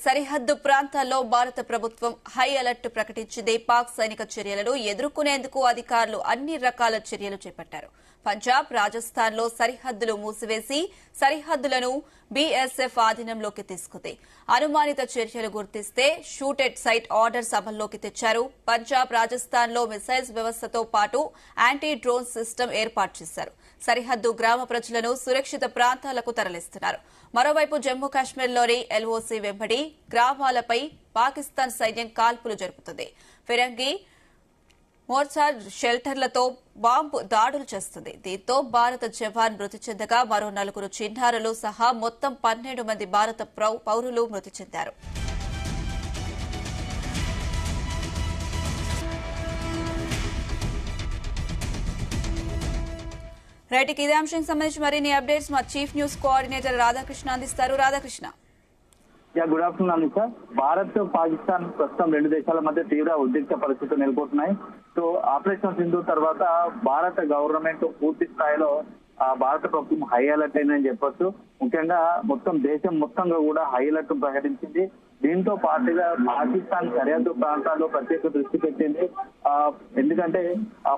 సరిహద్దు ప్రాంతాల్లో భారత ప్రభుత్వం హై అలర్ట్ ప్రకటించింది. పాక్ సైనిక చర్యలను ఎదుర్కొనేందుకు అధికారులు అన్ని రకాల చర్యలు చేపట్టారు. పంజాబ్, రాజస్థాన్లో సరిహద్దులు మూసివేసి సరిహద్దులను బీఎస్ఎఫ్ ఆధీనంలోకి తీసుకుంది. అనుమానిత చర్యలు గుర్తిస్తే షూట్ ఎట్ సైట్ ఆర్డర్స్ అమల్లోకి తెచ్చారు. పంజాబ్, రాజస్థాన్లో మిసైల్స్ వ్యవస్థతో పాటు యాంటీ డ్రోన్ సిస్టమ్ ఏర్పాటు చేశారు. సరిహద్దు గ్రామ ప్రజలను సురక్షిత ప్రాంతాలకు తరలిస్తున్నారు. మరోవైపు జమ్మూ కాశ్మీర్లోని ఎల్ఓసీ వెంబడి గ్రామాలపై పాకిస్తాన్ సైన్యం కాల్పులు జరుపుతుంది. ఫిరంగి మోర్చార్ షెల్టర్లతో బాంబు దాడులు చేస్తుంది. దీంతో భారత జవాన్ మృతి చెందగా మరో 4 చిన్నారులు సహా మొత్తం 12 మంది భారత పౌరులు మృతి చెందారు. రైట్, ఇదే అంశానికి సంబంధించి మరిన్ని అప్డేట్స్ మా చీఫ్ న్యూస్ కోఆర్డినేటర్ రాధాకృష్ణ అందిస్తారు. రాధాకృష్ణ. Good afternoon Anitha. భారత్, పాకిస్తాన్ ప్రస్తుతం 2 దేశాల మధ్య తీవ్ర ఉద్రిక్త పరిస్థితులు నెలకొంటున్నాయి. సో ఆపరేషన్ సింధు తర్వాత భారత గవర్నమెంట్ పూర్తి స్థాయిలో భారత ప్రభుత్వం హై అలర్ట్ అయిందని చెప్పొచ్చు. ముఖ్యంగా మొత్తం దేశం మొత్తంగా కూడా హై అలర్ట్ ప్రకటించింది. దీంతో పాటుగా పాకిస్తాన్ సరిహద్దు ప్రాంతాల్లో ప్రత్యేక దృష్టి పెట్టింది. ఎందుకంటే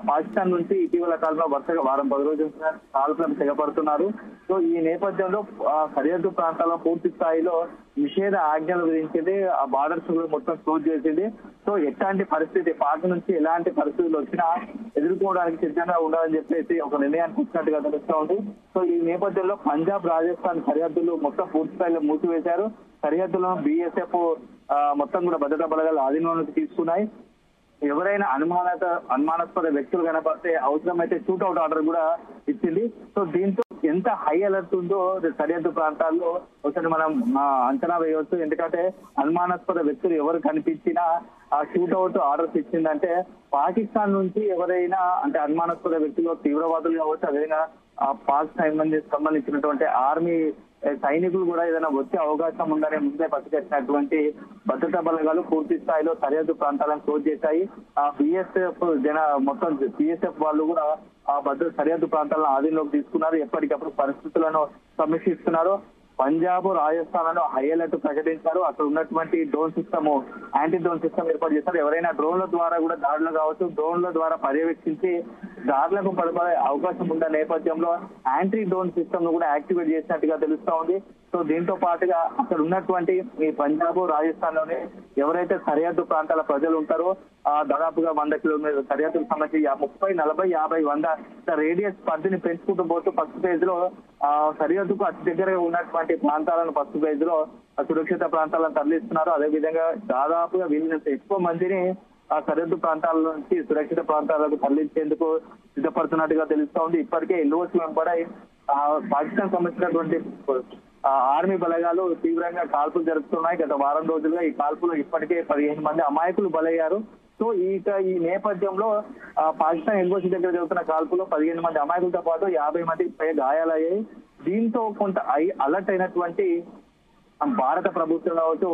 పాకిస్తాన్ నుంచి ఇటీవల కాలంలో వరుసగా వారం 10 రోజులుగా కాల్పులకు తెగపడుతున్నారు. సో ఈ నేపథ్యంలో సరిహద్దు ప్రాంతాల్లో పూర్తి స్థాయిలో నిషేధ ఆజ్ఞలు విధించింది. ఆ బార్డర్స్ మొత్తం క్లోజ్ చేసింది. సో ఎట్లాంటి పరిస్థితి పాక్ నుంచి ఎలాంటి పరిస్థితులు వచ్చినా ఎదుర్కోవడానికి సిద్ధంగా ఉండాలని చెప్పేసి ఒక నిర్ణయానికి వచ్చినట్టుగా తెలుస్తా ఉంది. సో ఈ నేపథ్యంలో పంజాబ్, రాజస్థాన్ సరిహద్దులు మొత్తం పూర్తి స్థాయిలో మూసివేశారు. సరిహద్దులను బీఎస్ఎఫ్ మొత్తం కూడా భద్రతా బలగాలు ఆధీనంలోకి తీసుకున్నాయి. ఎవరైనా అనుమానాస్పద వ్యక్తులు కనపడితే అవసరమైతే షూట్అవుట్ ఆర్డర్ కూడా ఇచ్చింది. సో దీంతో ఎంత హై అలర్ట్ ఉందో సరిహద్దు ప్రాంతాల్లో ఒకసారి మనం అంచనా వేయవచ్చు. ఎందుకంటే అనుమానాస్పద వ్యక్తులు ఎవరు కనిపించినా ఆ షూట్అవుట్ ఆర్డర్స్ ఇచ్చిందంటే పాకిస్తాన్ నుంచి ఎవరైనా అంటే అనుమానాస్పద వ్యక్తులు తీవ్రవాదులు కావచ్చు, అదేవిధంగా పాక్ సంబంధించినటువంటి ఆర్మీ సైనికులు కూడా ఏదైనా వచ్చే అవకాశం ఉందనే ముందే పసిగట్టినటువంటి భద్రతా బలగాలు పూర్తి స్థాయిలో సరిహద్దు ప్రాంతాలను క్లోజ్ చేశాయి. ఆ బీఎస్ఎఫ్ మొత్తం బీఎస్ఎఫ్ వాళ్ళు కూడా ఆ సరిహద్దు ప్రాంతాలను ఆధీనంలోకి తీసుకున్నారు. ఎప్పటికప్పుడు పరిస్థితులను సమీక్షిస్తున్నారు. పంజాబ్, రాజస్థాన్ లో హై అలర్ట్ ప్రకటించారు. అక్కడ ఉన్నటువంటి drone system, anti drone system ఏర్పాటు చేశారు. ఎవరైనా డ్రోన్ల ద్వారా కూడా దాడులు కావచ్చు, డ్రోన్ల ద్వారా పర్యవేక్షించి దాడులకు పడిపడే అవకాశం ఉన్న నేపథ్యంలో యాంటీ డ్రోన్ సిస్టమ్ ను కూడా యాక్టివేట్ చేసినట్టుగా తెలుస్తా ఉంది. సో దీంతో పాటుగా అక్కడ ఉన్నటువంటి ఈ పంజాబ్, రాజస్థాన్ లోని ఎవరైతే సరిహద్దు ప్రాంతాల ప్రజలు ఉంటారో దాదాపుగా 100 కిలోమీటర్ల సరిహద్దుకు సంబంధించి 30, 40, 50, 100 రేడియస్ పరిధిని పెంచుకుంటూ పోతూ ఫస్ట్ ఫేజ్ లో సరిహద్దుకు అతి దగ్గరగా ఉన్నటువంటి ప్రాంతాలను ఫస్ట్ ఫేజ్ లో సురక్షిత ప్రాంతాలను తరలిస్తున్నారు. అదేవిధంగా దాదాపుగా వీళ్ళంత ఎక్కువ మందిని ఆ సరిహద్దు ప్రాంతాల నుంచి సురక్షిత ప్రాంతాలకు తరలించేందుకు సిద్ధపడుతున్నట్టుగా తెలుస్తా ఉంది. ఇప్పటికే ఎల్ఓసి వెంబడి పాకిస్తాన్ సంబంధించినటువంటి ఆర్మీ బలగాలు తీవ్రంగా కాల్పులు జరుపుతున్నాయి. గత వారం రోజులుగా ఈ కాల్పులు ఇప్పటికే 15 మంది అమాయకులు బలయ్యారు. సో ఈ నేపథ్యంలో పాకిస్తాన్ ఎల్ఓసి దగ్గర జరుగుతున్న కాల్పులో 15 మంది అమాయకులతో పాటు 50 మందికి పై గాయాలయ్యాయి. దీంతో కొంత అలర్ట్ అయినటువంటి భారత ప్రభుత్వం కావచ్చు,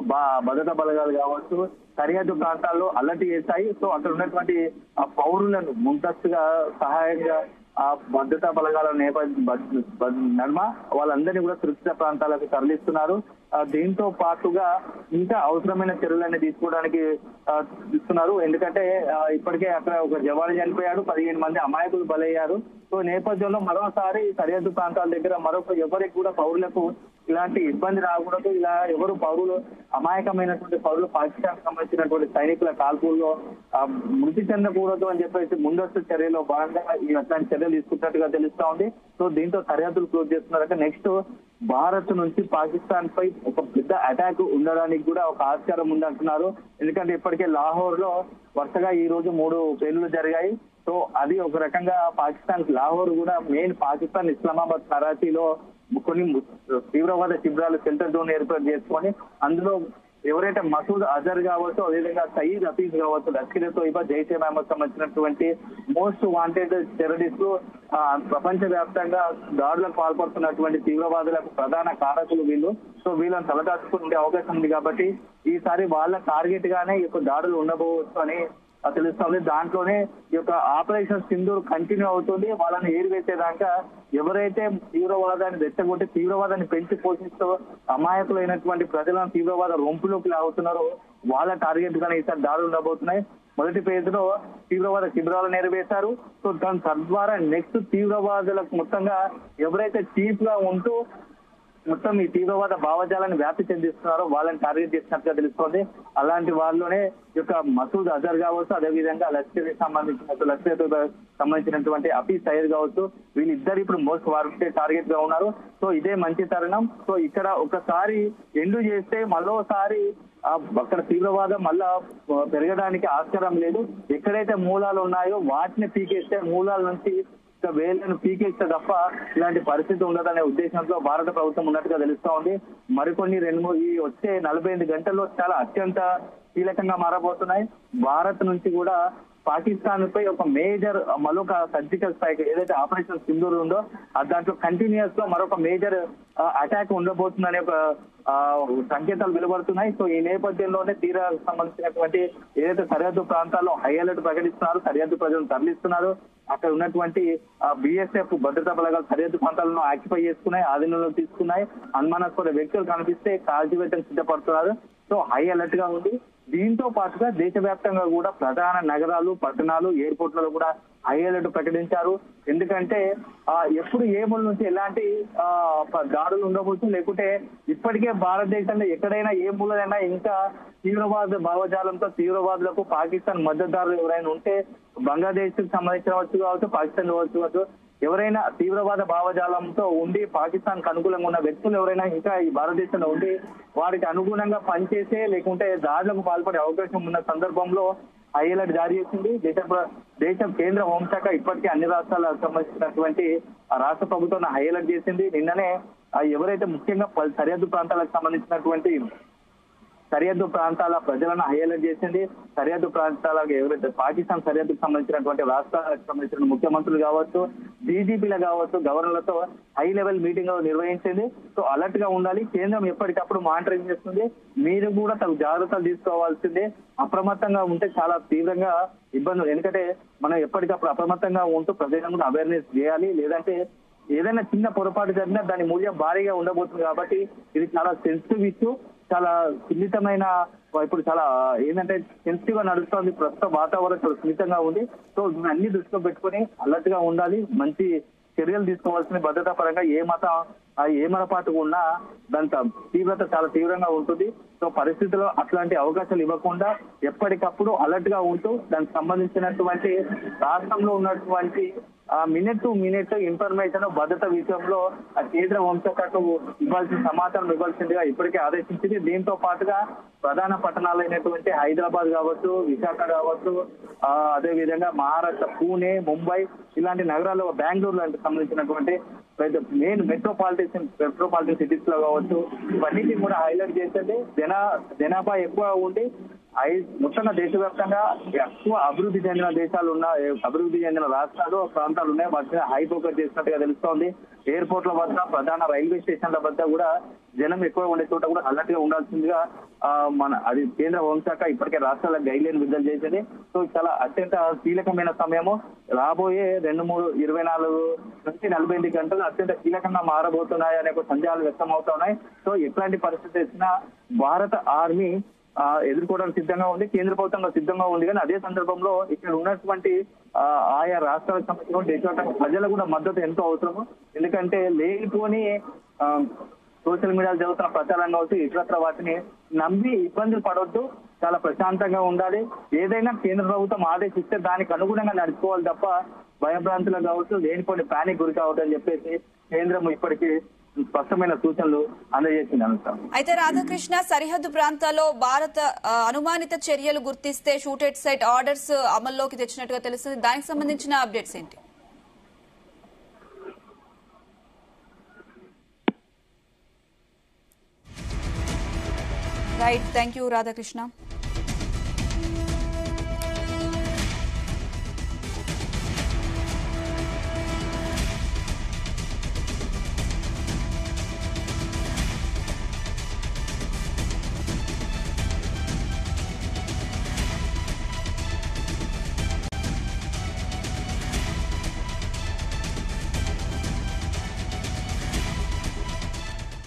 భద్రతా బలగాలు కావచ్చు సరిహద్దు ప్రాంతాల్లో అలర్ట్ చేశాయి. సో అక్కడ ఉన్నటువంటి పౌరులను ముందస్తుగా సహాయంగా భద్రతా బలగాల నడుమ వాళ్ళందరినీ కూడా సురక్షిత ప్రాంతాలకు తరలిస్తున్నారు. దీంతో పాటుగా ఇంకా అవసరమైన చర్యలన్నీ తీసుకోవడానికి ఇస్తున్నారు. ఎందుకంటే ఇప్పటికే అక్కడ ఒక జవాను చనిపోయాడు, 15 మంది అమాయకులు బలయ్యారు. సో నేపథ్యంలో మరోసారి సరిహద్దు ప్రాంతాల దగ్గర ఎవరికి కూడా పౌరులకు ఇలాంటి ఇబ్బంది రాకూడదు, ఇలా ఎవరు అమాయకమైనటువంటి పౌరులు పాకిస్తాన్ సంబంధించినటువంటి సైనికుల కాల్పుల్లో మృతి చెందకూడదు అని చెప్పేసి ముందస్తు చర్యలో భాగంగా అట్లాంటి చర్యలు తీసుకున్నట్టుగా తెలుస్తా ఉంది. సో దీంతో సరిహద్దులు క్లోజ్ చేస్తున్నారంటే నెక్స్ట్ భారత్ నుంచి పాకిస్తాన్ పై ఒక పెద్ద అటాక్ ఉండడానికి కూడా ఒక ఆస్కారం ఉందంటున్నారు. ఎందుకంటే ఇప్పటికే లాహోర్ లో వరుసగా ఈ రోజు 3 పేలుళ్లు జరిగాయి. సో అది ఒక రకంగా పాకిస్తాన్ లాహోర్ కూడా మెయిన్ పాకిస్తాన్ ఇస్లామాబాద్, కరాచీలో కొన్ని తీవ్రవాద శిబిరాలు సెంటర్ జోన్ ఏర్పాటు చేసుకొని అందులో ఎవరైతే మసూద్ అజర్ కావచ్చు, అదేవిధంగా సయీద్ హఫీజ్ కావచ్చు, లష్కర్ తోయిబా, జైషే మహమ్మద్ సంబంధించినటువంటి మోస్ట్ వాంటెడ్ టెర్రరిస్టులు ప్రపంచ వ్యాప్తంగా దాడులకు పాల్పడుతున్నటువంటి తీవ్రవాదులకు ప్రధాన కారకులు వీళ్ళు. సో వీళ్ళని తలదాచుకుని ఉండే అవకాశం ఉంది. కాబట్టి ఈసారి వాళ్ళ టార్గెట్ గానే ఈ దాడులు ఉండబోవచ్చు అని తెలుస్తుంది. దాంట్లోనే ఈ యొక్క ఆపరేషన్ సింధూర్ కంటిన్యూ అవుతుంది. వాళ్ళని ఏరివేసేదాకా ఎవరైతే తీవ్రవాదాన్ని రెచ్చగొట్టి తీవ్రవాదాన్ని పెంచి పోషిస్తూ అమాయకులైనటువంటి ప్రజలను తీవ్రవాద రొంపులోకి లాగుతున్నారో వాళ్ళ టార్గెట్ గానే ఈసారి దాడులు ఉండబోతున్నాయి. మొదటి పేజీలో తీవ్రవాద శిబిరాలు నెరవేర్చారు. సో దాని తద్వారా నెక్స్ట్ తీవ్రవాదులకు మొత్తంగా ఎవరైతే చీఫ్ గా ఉంటూ మొత్తం ఈ తీవ్రవాద భావజాలాన్ని వ్యాప్తి చెందిస్తున్నారో వాళ్ళని టార్గెట్ చేసినట్టుగా తెలుస్తోంది. అలాంటి వాళ్ళలోనే ఈ యొక్క మసూద్ అజర్ కావచ్చు, అదేవిధంగా సంబంధించినటువంటి హఫీజ్ సయీద్ కావచ్చు, వీళ్ళిద్దరు ఇప్పుడు మోస్ట్ వాంటెడ్ టార్గెట్ గా ఉన్నారు. సో ఇదే మంచి తరుణం. సో ఇక్కడ ఒకసారి ఎండు చేస్తే మరోసారి అక్కడ తీవ్రవాదం మళ్ళా పెరగడానికి ఆస్కారం లేదు. ఎక్కడైతే మూలాలు ఉన్నాయో వాటిని పీకేస్తే మూలాల నుంచి వేళ్లను పీకేస్తే తప్ప ఇలాంటి పరిస్థితి ఉండదనే ఉద్దేశంతో భారత ప్రభుత్వం ఉన్నట్టుగా తెలుస్తా ఉంది. మరికొన్ని ఈ వచ్చే 48 గంటల్లో చాలా అత్యంత కీలకంగా మారబోతున్నాయి. భారత్ నుంచి కూడా పాకిస్తాన్ పై ఒక మేజర్ మరొక సర్జికల్ స్ట్రైక్ ఏదైతే ఆపరేషన్ సింధూర్ ఉందో దాంట్లో కంటిన్యూస్ గా మరొక మేజర్ అటాక్ ఉండబోతుందనే ఒక సంకేతాలు వెలువడుతున్నాయి. సో ఈ నేపథ్యంలోనే తీరాలకు సంబంధించినటువంటి ఏదైతే సరిహద్దు ప్రాంతాల్లో హై అలర్ట్ ప్రకటిస్తున్నారు, సరిహద్దు ప్రజలను తరలిస్తున్నారు. అక్కడ ఉన్నటువంటి బిఎస్ఎఫ్ భద్రతా బలగాలు సరిహద్దు ప్రాంతాలను ఆక్యుపై చేసుకున్నాయి, ఆధీనంలో తీసుకున్నాయి. అనుమానాస్పద వ్యక్తులు కనిపిస్తే కాల్చివేతకు సిద్ధపడుతున్నారు. సో హై అలర్ట్ గా ఉంది. దీంతో పాటుగా దేశవ్యాప్తంగా కూడా ప్రధాన నగరాలు, పట్టణాలు, ఎయిర్పోర్ట్లలో కూడా హై అలర్ట్ ప్రకటించారు. ఎందుకంటే ఎప్పుడు ఏ మూల నుంచి ఎలాంటి దాడులు ఉండవచ్చు, లేకుంటే ఇప్పటికే భారతదేశంలో ఎక్కడైనా ఏ మూలైనా ఇంకా తీవ్రవాద భావజాలంతో తీవ్రవాదులకు పాకిస్తాన్ మద్దతుదారులు ఎవరైనా ఉంటే బంగ్లాదేశ్ కు సంబంధించిన కావచ్చు, పాకిస్తాన్ కావచ్చు, ఎవరైనా తీవ్రవాద భావజాలంతో ఉండి పాకిస్తాన్ కు అనుకూలంగా ఉన్న వ్యక్తులు ఎవరైనా ఇంకా ఈ భారతదేశంలో ఉండి వారికి అనుగుణంగా పనిచేసే లేకుంటే దాడులకు పాల్పడే అవకాశం ఉన్న సందర్భంలో హై అలర్ట్ జారీ చేసింది. దేశం కేంద్ర హోంశాఖ ఇప్పటికే అన్ని రాష్ట్రాలకు సంబంధించినటువంటి రాష్ట్ర ప్రభుత్వం హై అలర్ట్ చేసింది. నిన్ననే ఎవరైతే ముఖ్యంగా సరిహద్దు ప్రాంతాలకు సంబంధించినటువంటి సరిహద్దు ప్రాంతాల ప్రజలను హై అలర్ట్ చేసింది. సరిహద్దు ప్రాంతాలకు ఎవరైతే పాకిస్తాన్ సరిహద్దుకు సంబంధించినటువంటి రాష్ట్రాలకు సంబంధించిన ముఖ్యమంత్రులు కావచ్చు, డీజీపీలు కావచ్చు, గవర్నర్లతో హై లెవెల్ మీటింగ్ నిర్వహించింది. సో అలర్ట్ గా ఉండాలి. కేంద్రం ఎప్పటికప్పుడు మానిటరింగ్ చేస్తుంది. మీరు కూడా తగు జాగ్రత్తలు తీసుకోవాల్సిందే. అప్రమత్తంగా ఉంటే చాలా తీవ్రంగా ఇబ్బందులు. ఎందుకంటే మనం ఎప్పటికప్పుడు అప్రమత్తంగా ఉంటూ ప్రజలను కూడా అవేర్నెస్ చేయాలి. లేదంటే ఏదైనా చిన్న పొరపాటు జరిగినా దాని మూల్యం భారీగా ఉండబోతుంది. కాబట్టి ఇది చాలా సెన్సిటివ్ ఇష్యూ, చాలా సున్నితమైన, ఇప్పుడు చాలా ఏంటంటే సెన్సిటివ్ గా నడుస్తుంది. ప్రస్తుత వాతావరణం చాలా సున్నితంగా ఉంది. సో అన్ని దృష్టిలో పెట్టుకుని అలర్ట్ గా ఉండాలి. మంచి చర్యలు తీసుకోవాల్సిన భద్రతా పరంగా ఏ మరపాటు ఉన్నా దాని తీవ్రత చాలా తీవ్రంగా ఉంటుంది. సో పరిస్థితుల్లో అట్లాంటి అవకాశాలు ఇవ్వకుండా ఎప్పటికప్పుడు అలర్ట్ గా ఉంటూ దానికి సంబంధించినటువంటి రాష్ట్రంలో ఉన్నటువంటి మినిట్ టు మినిట్ ఇన్ఫర్మేషన్ భద్రత విషయంలో కేంద్ర హోంశాఖకు ఇవ్వాల్సిన సమాచారం ఇవ్వాల్సిందిగా ఇప్పటికే ఆదేశించింది. దీంతో పాటుగా ప్రధాన పట్టణాలైనటువంటి హైదరాబాద్ కావచ్చు, విశాఖ కావచ్చు, అదే విధంగా మహారాష్ట్ర పూణే, ముంబై ఇలాంటి నగరాల్లో, బెంగళూరు లాంటి సంబంధించినటువంటి మెయిన్ మెట్రోపాలిటన్ సిటీస్ లో కావచ్చు, ఇవన్నిటి కూడా హైలైట్ చేసేది. జనాభా ఎక్కువ ఉండి మొత్తంగా దేశవ్యాప్తంగా ఎక్కువ అభివృద్ధి చెందిన దేశాలు అభివృద్ధి చెందిన రాష్ట్రాలు, ప్రాంతాలు ఉన్నాయి. వాటి హై ఫోకస్ చేసినట్టుగా తెలుస్తోంది. ఎయిర్పోర్ట్ల వద్ద, ప్రధాన రైల్వే స్టేషన్ల వద్ద కూడా జనం ఎక్కువ ఉండే చోట కూడా అలర్ట్ గా ఉండాల్సిందిగా అది కేంద్ర హోంశాఖ ఇప్పటికే రాష్ట్రాలకు గైడ్ లైన్ విడుదల చేసింది. సో చాలా అత్యంత కీలకమైన సమయము. రాబోయే 24 నుంచి 48 గంటలు అత్యంత కీలకంగా మారబోతున్నాయి అనే సందేహాలు వ్యక్తం అవుతున్నాయి. సో ఎట్లాంటి పరిస్థితి వచ్చినా భారత ఆర్మీ ఎదుర్కోవడానికి సిద్ధంగా ఉంది, కేంద్ర ప్రభుత్వంగా సిద్ధంగా ఉంది. కానీ అదే సందర్భంలో ఇక్కడ ఉన్నటువంటి ఆయా రాష్ట్రాలకు సంబంధించిన దేశవ్యాప్తంగా ప్రజలకు కూడా మద్దతు ఎంతో అవసరము. ఎందుకంటే లేనిపోని సోషల్ మీడియాలో జరుగుతున్న ప్రచారం కావచ్చు, ఇతరత్ర వాటిని నమ్మి ఇబ్బందులు పడవద్దు. చాలా ప్రశాంతంగా ఉండాలి. ఏదైనా కేంద్ర ప్రభుత్వం ఆదేశిస్తే దానికి అనుగుణంగా నడుచుకోవాలి తప్ప భయభ్రాంతులు కావచ్చు, లేనిపోని ప్యానిక్ గురి కావద్దని చెప్పేసి కేంద్రం ఇప్పటికీ స్పష్టమైన సూచనలు అందజేసింది. అయితే రాధాకృష్ణ, సరిహద్దు ప్రాంతాల్లో భారత అనుమానిత చర్యలు గుర్తిస్తే షూట్ ఎట్ సైట్ ఆర్డర్స్ అమల్లోకి తెచ్చినట్టుగా తెలుస్తుంది. దానికి సంబంధించిన అప్డేట్స్ ఏంటి? Right, thank you Radhakrishna.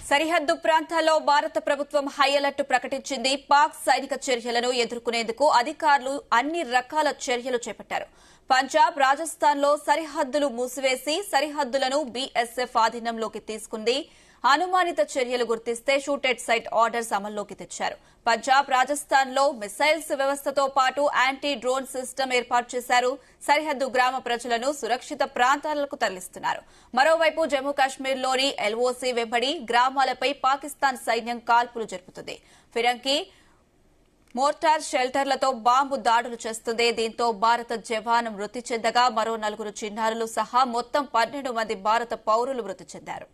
సరిహద్దు ప్రాంతాల్లో భారత ప్రభుత్వం హై అలర్ట్ ప్రకటించింది. పాక్ సైనిక చర్యలను ఎదుర్కొనేందుకు అధికారులు అన్ని రకాల చర్యలు చేపట్టారు. పంజాబ్, రాజస్థాన్లో సరిహద్దులు మూసివేసి సరిహద్దులను బీఎస్ఎఫ్ ఆధీనంలోకి తీసుకుంది. అనుమానిత చర్యలు గుర్తిస్తే షూటెడ్ సైట్ ఆర్డర్స్ అమల్లోకి తెచ్చారు. పంజాబ్, రాజస్థాన్లో మిసైల్స్ వ్యవస్థతో పాటు యాంటీ డ్రోన్ సిస్టమ్ ఏర్పాటు చేశారు. సరిహద్దు గ్రామ ప్రజలను సురక్షిత ప్రాంతాలకు తరలిస్తున్నారు. మరోవైపు జమ్మూ కాశ్మీర్లోని ఎల్ఓసీ వెంబడి గ్రామాలపై పాకిస్తాన్ సైన్యం కాల్పులు జరుపుతుంది. ఫిరంగి, మోర్టార్ షెల్టర్లతో బాంబు దాడులు చేస్తుంది. దీంతో భారత జవాను మృతి చెందగా మరో 4 చిన్నారులు సహా మొత్తం 12 మంది భారత పౌరులు మృతి చెందారు.